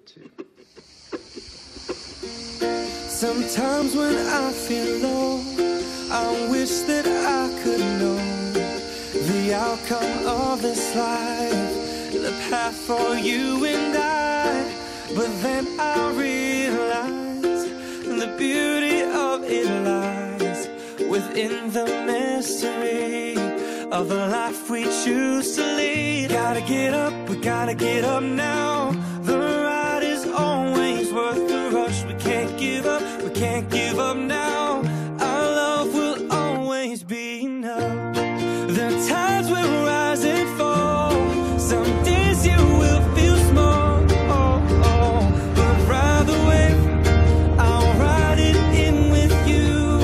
too. Sometimes when I feel low, I wish that I could know the outcome of this life, the path for you and I. But then I realize the beauty of it lies within the mystery of the life we choose to lead. Gotta get up, we gotta get up now. The ride is always worth the rush. We can't give up, we can't give up now. Our love will always be enough. The tides will rise and fall. Some days you will feel small, but rather wait, I'll ride it in with you.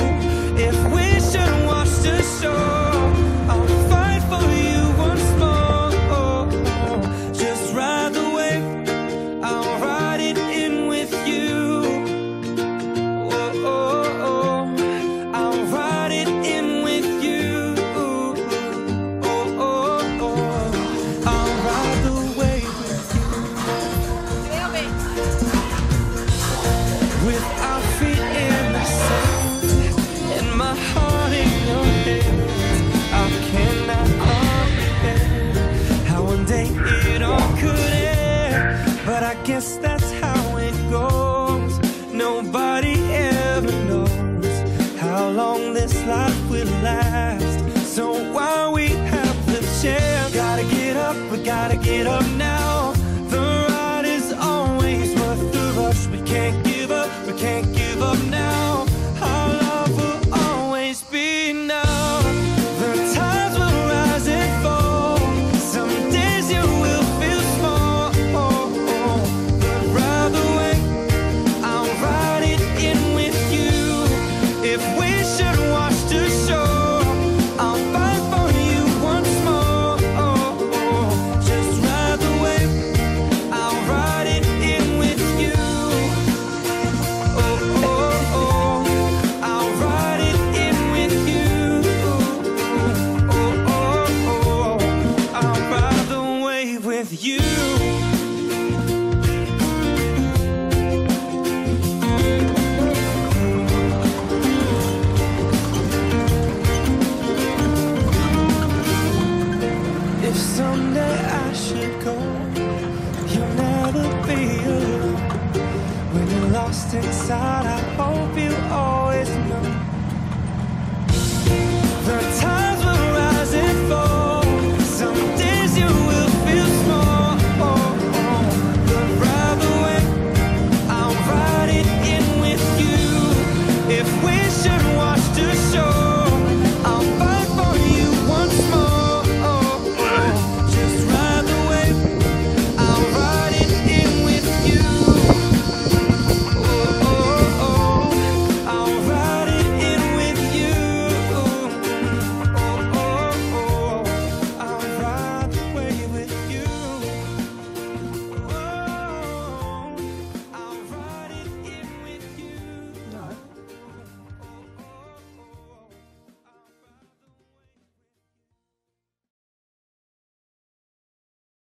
If we should watch the show, guess that's how it goes. Nobody ever knows how long this life will last. So while we have the chance, gotta get up, we gotta get up now. The ride is always worth the rush. We can't give up, we can't give up now. Our love will always be enough. The tides will rise and fall. Some days you will feel small, if we should watch the show, I'll fight for you once more. Just ride the wave, I'll ride it in with you. I'll ride it in with you. I'll ride the wave with you. If someday I should go, you'll never be alone. When you're lost inside, I hope you